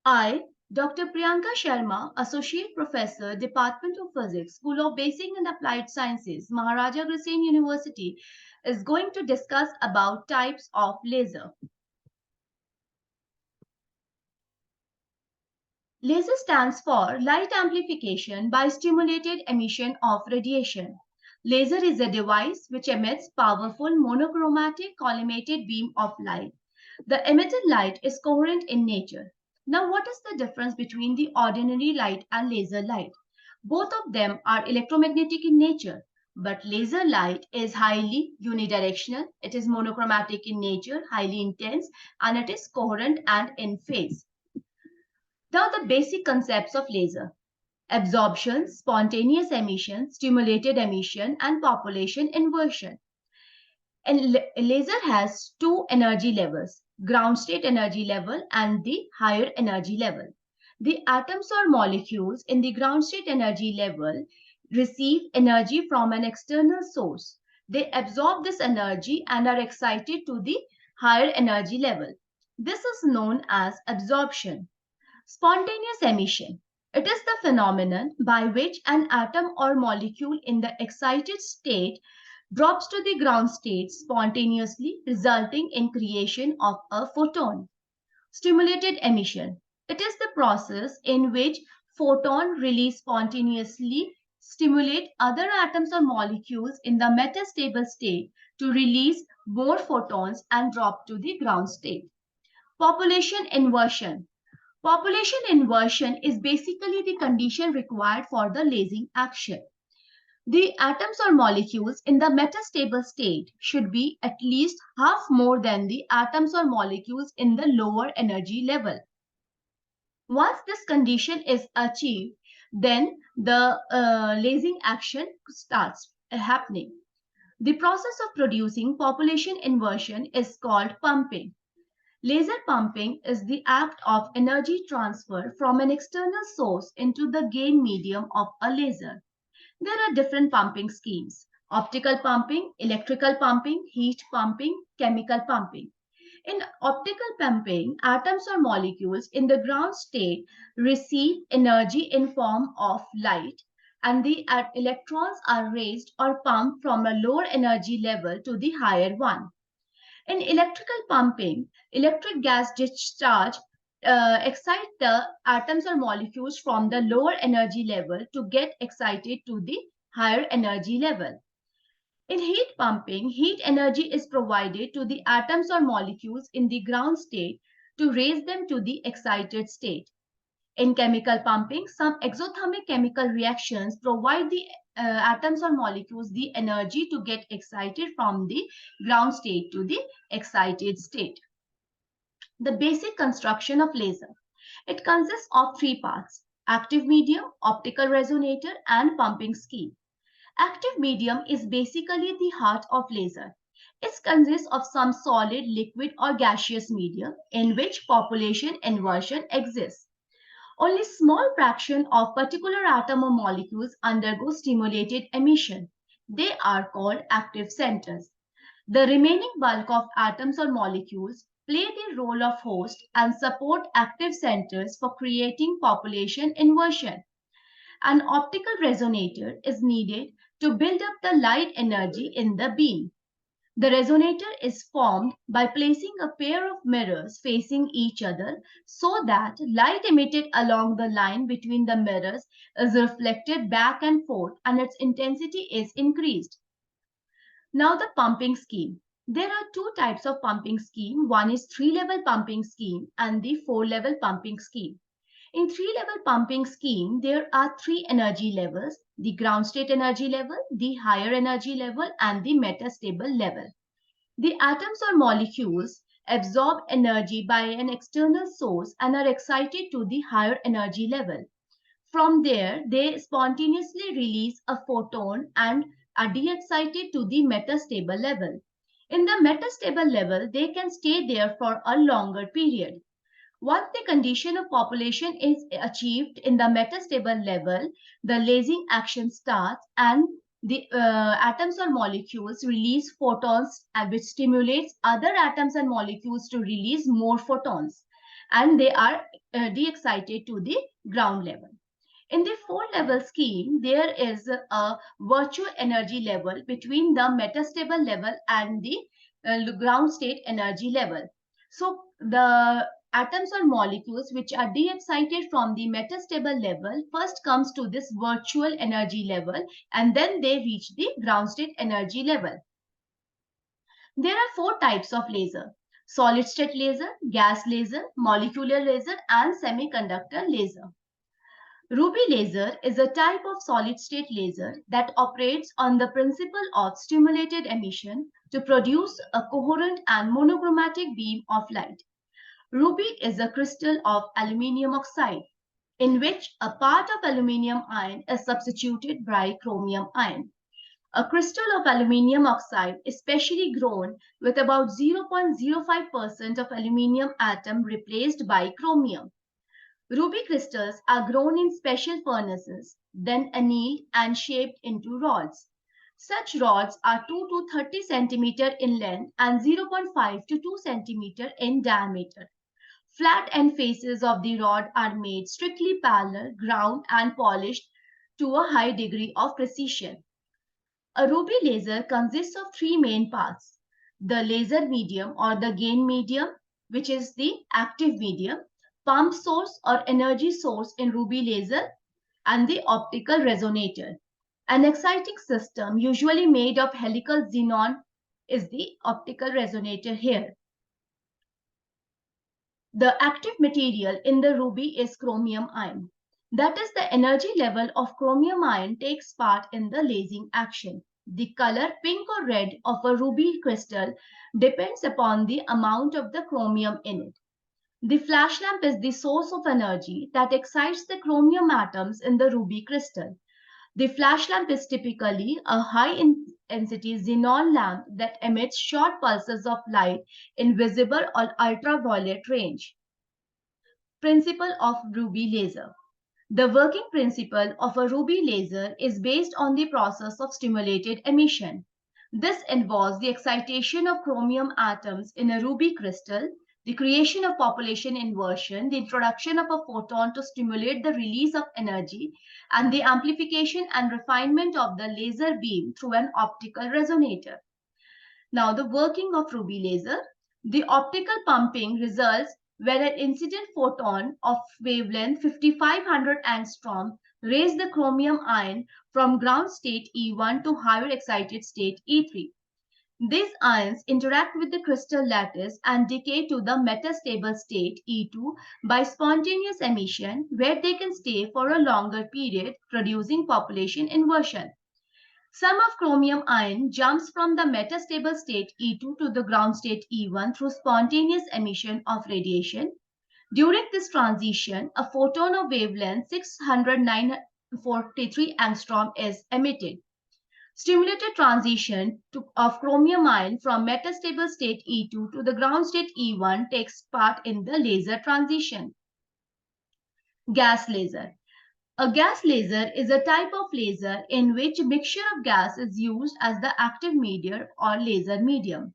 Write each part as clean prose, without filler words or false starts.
I, Dr. Priyanka Sharma, Associate Professor, Department of Physics, School of Basic and Applied Sciences, Maharaja Agrawal University, is going to discuss about types of laser. Laser stands for light amplification by stimulated emission of radiation. Laser is a device which emits powerful monochromatic collimated beam of light. The emitted light is coherent in nature. Now, what is the difference between the ordinary light and laser light? Both of them are electromagnetic in nature, but laser light is highly unidirectional, it is monochromatic in nature, highly intense, and it is coherent and in phase. Now, the basic concepts of laser: absorption, spontaneous emission, stimulated emission, and population inversion. And laser has two energy levels: ground state energy level and the higher energy level. The atoms or molecules in the ground state energy level receive energy from an external source. They absorb this energy and are excited to the higher energy level. This is known as absorption. Spontaneous emission. It is the phenomenon by which an atom or molecule in the excited state drops to the ground state spontaneously, resulting in creation of a photon. Stimulated emission. It is the process in which photon released spontaneously stimulate other atoms or molecules in the metastable state to release more photons and drop to the ground state. Population inversion. Population inversion is basically the condition required for the lasing action. The atoms or molecules in the metastable state should be at least half more than the atoms or molecules in the lower energy level. Once this condition is achieved, then the lasing action starts happening. The process of producing population inversion is called pumping. Laser pumping is the act of energy transfer from an external source into the gain medium of a laser. There are different pumping schemes: optical pumping, electrical pumping, heat pumping, chemical pumping. In optical pumping, atoms or molecules in the ground state receive energy in form of light, and the electrons are raised or pumped from a lower energy level to the higher one. In electrical pumping, electric gas discharge excite the atoms or molecules from the lower energy level to get excited to the higher energy level. In heat pumping, heat energy is provided to the atoms or molecules in the ground state to raise them to the excited state. In chemical pumping, some exothermic chemical reactions provide the atoms or molecules the energy to get excited from the ground state to the excited state. The basic construction of laser. It consists of three parts: active medium, optical resonator, and pumping scheme. Active medium is basically the heart of laser. It consists of some solid, liquid, or gaseous medium in which population inversion exists. Only small fraction of particular atom or molecules undergo stimulated emission. They are called active centers. The remaining bulk of atoms or molecules play the role of host and support active centers for creating population inversion. An optical resonator is needed to build up the light energy in the beam. The resonator is formed by placing a pair of mirrors facing each other so that light emitted along the line between the mirrors is reflected back and forth and its intensity is increased. Now the pumping scheme. There are two types of pumping scheme. One is three-level pumping scheme and the four-level pumping scheme. In three-level pumping scheme, there are three energy levels: the ground state energy level, the higher energy level, and the metastable level. The atoms or molecules absorb energy by an external source and are excited to the higher energy level. From there, they spontaneously release a photon and are de-excited to the metastable level. In the metastable level, they can stay there for a longer period. Once the condition of population is achieved in the metastable level, the lasing action starts and the atoms or molecules release photons which stimulates other atoms and molecules to release more photons. and they are de-excited to the ground level. In the four-level scheme, there is a virtual energy level between the metastable level and the ground state energy level. So the atoms or molecules which are de-excited from the metastable level first comes to this virtual energy level, and then they reach the ground state energy level. There are four types of laser: solid state laser, gas laser, molecular laser, and semiconductor laser. Ruby laser is a type of solid-state laser that operates on the principle of stimulated emission to produce a coherent and monochromatic beam of light. Ruby is a crystal of aluminium oxide in which a part of aluminium ion is substituted by chromium ion. A crystal of aluminium oxide is specially grown with about 0.05% of aluminium atom replaced by chromium. Ruby crystals are grown in special furnaces, then annealed and shaped into rods. Such rods are 2 to 30 cm in length and 0.5 to 2 cm in diameter. Flat end faces of the rod are made strictly parallel, ground and polished to a high degree of precision. A ruby laser consists of three main parts: the laser medium or the gain medium, which is the active medium, pump source or energy source in ruby laser, and the optical resonator. An exciting system usually made of helical xenon is the optical resonator here. The active material in the ruby is chromium ion. That is, the energy level of chromium ion takes part in the lasing action. The color pink or red of a ruby crystal depends upon the amount of the chromium in it. The flash lamp is the source of energy that excites the chromium atoms in the ruby crystal. The flash lamp is typically a high-intensity xenon lamp that emits short pulses of light in visible or ultraviolet range. Principle of ruby laser. The working principle of a ruby laser is based on the process of stimulated emission. This involves the excitation of chromium atoms in a ruby crystal, the creation of population inversion, the introduction of a photon to stimulate the release of energy, and the amplification and refinement of the laser beam through an optical resonator. Now, the working of ruby laser. The optical pumping results when an incident photon of wavelength 5500 angstrom raise the chromium ion from ground state E1 to higher excited state E3. These ions interact with the crystal lattice and decay to the metastable state E2 by spontaneous emission, where they can stay for a longer period, producing population inversion. Some of chromium ion jumps from the metastable state E2 to the ground state E1 through spontaneous emission of radiation. During this transition, a photon of wavelength 643 angstrom is emitted. Stimulated transition of chromium ion from metastable state E2 to the ground state E1 takes part in the laser transition. Gas laser. A gas laser is a type of laser in which a mixture of gas is used as the active medium or laser medium.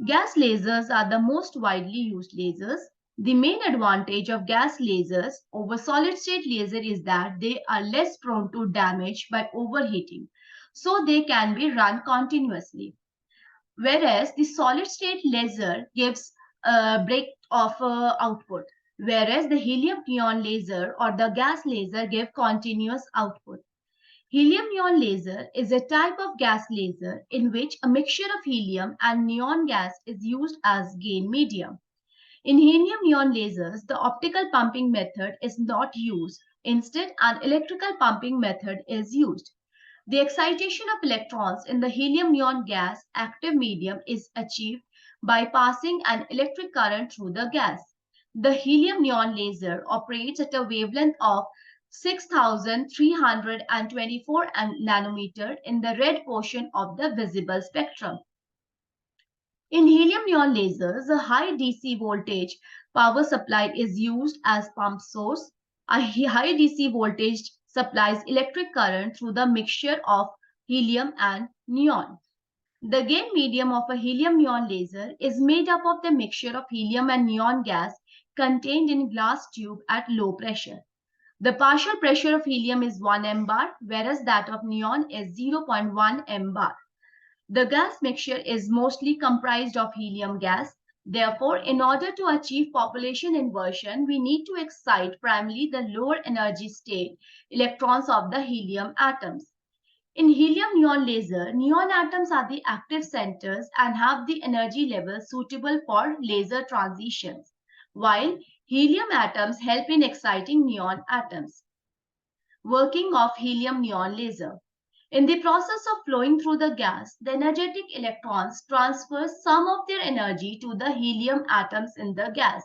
Gas lasers are the most widely used lasers. The main advantage of gas lasers over solid-state laser is that they are less prone to damage by overheating, so they can be run continuously. Whereas the solid-state laser gives a break of output, whereas the helium-neon laser or the gas laser give continuous output. Helium-neon laser is a type of gas laser in which a mixture of helium and neon gas is used as gain medium. In helium-neon lasers, the optical pumping method is not used. Instead, an electrical pumping method is used. The excitation of electrons in the helium-neon gas active medium is achieved by passing an electric current through the gas. The helium-neon laser operates at a wavelength of 6324 nanometer in the red portion of the visible spectrum. In helium-neon lasers, a high DC voltage power supply is used as pump source. A high DC voltage supplies electric current through the mixture of helium and neon. The gain medium of a helium-neon laser is made up of the mixture of helium and neon gas contained in glass tube at low pressure. The partial pressure of helium is 1 mbar, whereas that of neon is 0.1 mbar. The gas mixture is mostly comprised of helium gas. Therefore, in order to achieve population inversion, we need to excite primarily the lower energy state electrons of the helium atoms. In helium-neon laser, neon atoms are the active centers and have the energy level suitable for laser transitions, while helium atoms help in exciting neon atoms. Working of helium-neon laser. In the process of flowing through the gas, the energetic electrons transfer some of their energy to the helium atoms in the gas.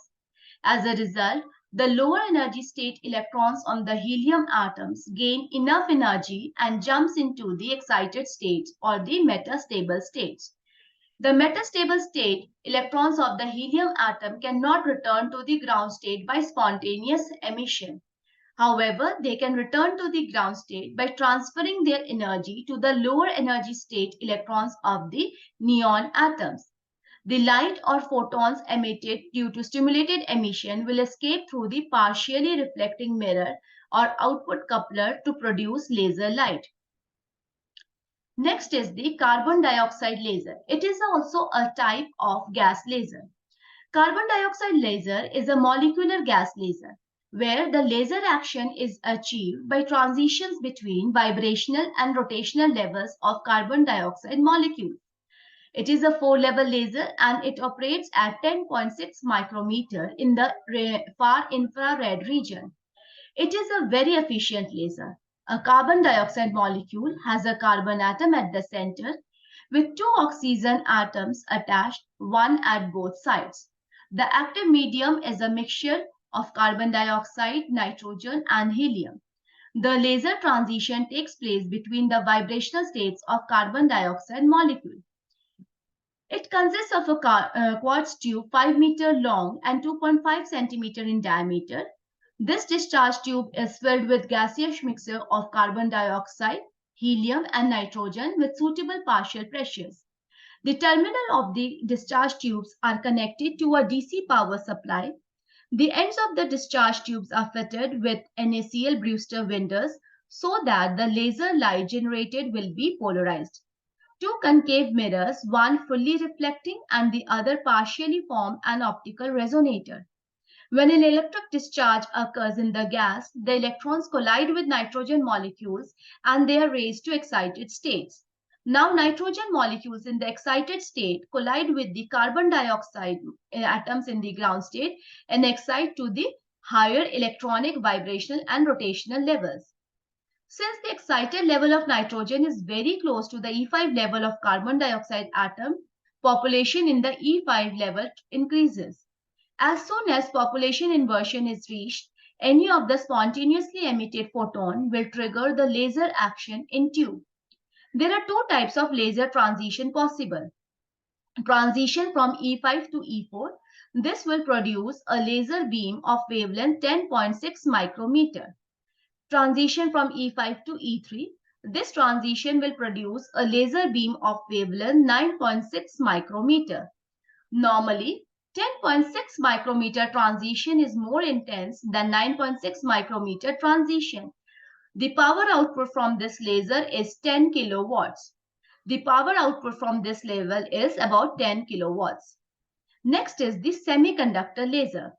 As a result, the lower energy state electrons on the helium atoms gain enough energy and jumps into the excited states or the metastable states. The metastable state electrons of the helium atom cannot return to the ground state by spontaneous emission. However, they can return to the ground state by transferring their energy to the lower energy state electrons of the neon atoms. The light or photons emitted due to stimulated emission will escape through the partially reflecting mirror or output coupler to produce laser light. Next is the carbon dioxide laser. It is also a type of gas laser. Carbon dioxide laser is a molecular gas laser, where the laser action is achieved by transitions between vibrational and rotational levels of carbon dioxide molecules. It is a 4-level laser and it operates at 10.6 micrometer in the far infrared region. It is a very efficient laser. A carbon dioxide molecule has a carbon atom at the center with 2 oxygen atoms attached, one at both sides. The active medium is a mixture of carbon dioxide, nitrogen, and helium. The laser transition takes place between the vibrational states of carbon dioxide molecule. It consists of a quartz tube 5 meter long and 2.5 centimeter in diameter. This discharge tube is filled with gaseous mixture of carbon dioxide, helium, and nitrogen with suitable partial pressures. The terminal of the discharge tubes are connected to a DC power supply. The ends of the discharge tubes are fitted with NaCl Brewster windows so that the laser light generated will be polarized. 2 concave mirrors, one fully reflecting and the other partially, form an optical resonator. When an electric discharge occurs in the gas, the electrons collide with nitrogen molecules and they are raised to excited states. Now, nitrogen molecules in the excited state collide with the carbon dioxide atoms in the ground state and excite to the higher electronic, vibrational, and rotational levels. Since the excited level of nitrogen is very close to the E5 level of carbon dioxide atom, population in the E5 level increases. As soon as population inversion is reached, any of the spontaneously emitted photon will trigger the laser action in tube. There are 2 types of laser transition possible. Transition from E5 to E4. This will produce a laser beam of wavelength 10.6 micrometer. Transition from E5 to E3. This transition will produce a laser beam of wavelength 9.6 micrometer. Normally, 10.6 micrometer transition is more intense than 9.6 micrometer transition. The power output from this laser is 10 kilowatts. The power output from this level is about 10 kilowatts. Next is the semiconductor laser.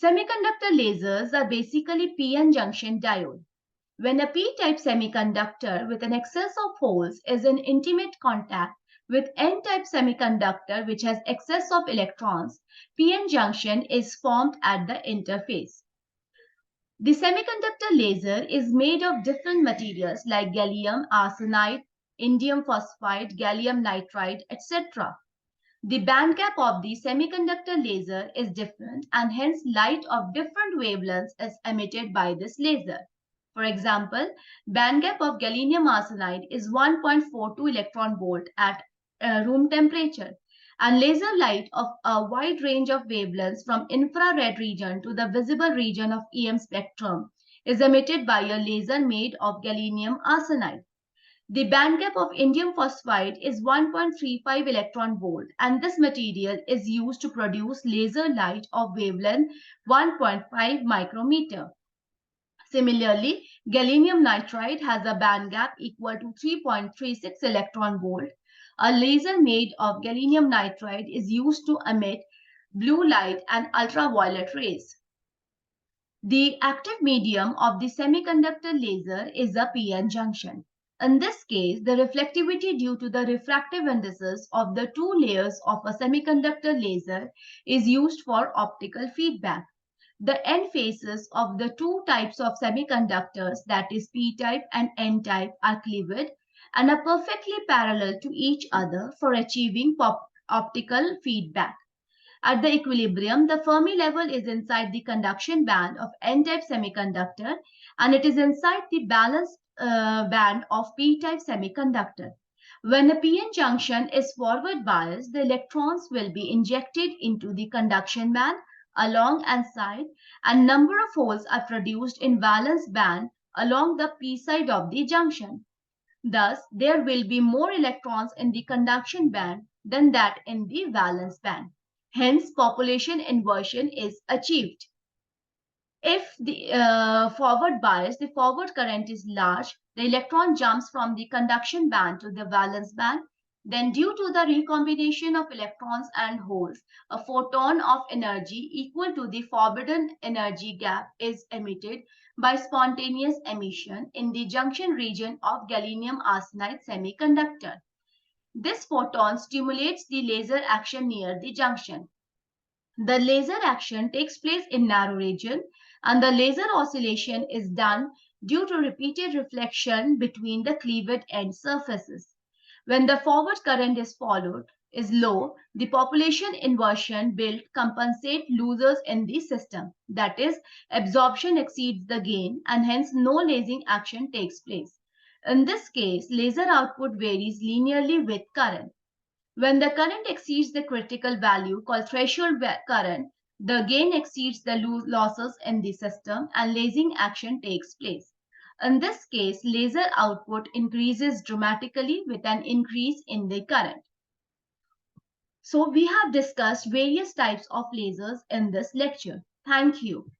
Semiconductor lasers are basically p-n junction diode. When a p-type semiconductor with an excess of holes is in intimate contact with n-type semiconductor which has excess of electrons, p-n junction is formed at the interface. The semiconductor laser is made of different materials like gallium arsenide, indium phosphide, gallium nitride, etc. The band gap of the semiconductor laser is different and hence light of different wavelengths is emitted by this laser. For example, band gap of gallium arsenide is 1.42 electron volt at room temperature, and laser light of a wide range of wavelengths from infrared region to the visible region of EM spectrum is emitted by a laser made of gallium arsenide. The band gap of indium phosphide is 1.35 electron volt, and this material is used to produce laser light of wavelength 1.5 micrometer. Similarly, gallium nitride has a band gap equal to 3.36 electron volt. A laser made of gallium nitride is used to emit blue light and ultraviolet rays. The active medium of the semiconductor laser is a PN junction. In this case, the reflectivity due to the refractive indices of the two layers of a semiconductor laser is used for optical feedback. The end faces of the two types of semiconductors, that is p-type and n-type, are cleaved and are perfectly parallel to each other for achieving optical feedback. At the equilibrium, the Fermi level is inside the conduction band of n-type semiconductor and it is inside the balanced band of p-type semiconductor. When a PN junction is forward biased, the electrons will be injected into the conduction band along and side, and number of holes are produced in valence band along the p side of the junction. Thus, there will be more electrons in the conduction band than that in the valence band. Hence, population inversion is achieved. If the forward bias, the forward current is large, the electron jumps from the conduction band to the valence band. Then due to the recombination of electrons and holes, a photon of energy equal to the forbidden energy gap is emitted by spontaneous emission in the junction region of gallium arsenide semiconductor. This photon stimulates the laser action near the junction. The laser action takes place in narrow region and the laser oscillation is done due to repeated reflection between the cleaved end surfaces. When the forward current is low, the population inversion built compensate losers in the system. That is, absorption exceeds the gain and hence no lasing action takes place. In this case, laser output varies linearly with current. When the current exceeds the critical value called threshold current, the gain exceeds the losses in the system and lasing action takes place. In this case, laser output increases dramatically with an increase in the current. So we have discussed various types of lasers in this lecture. Thank you.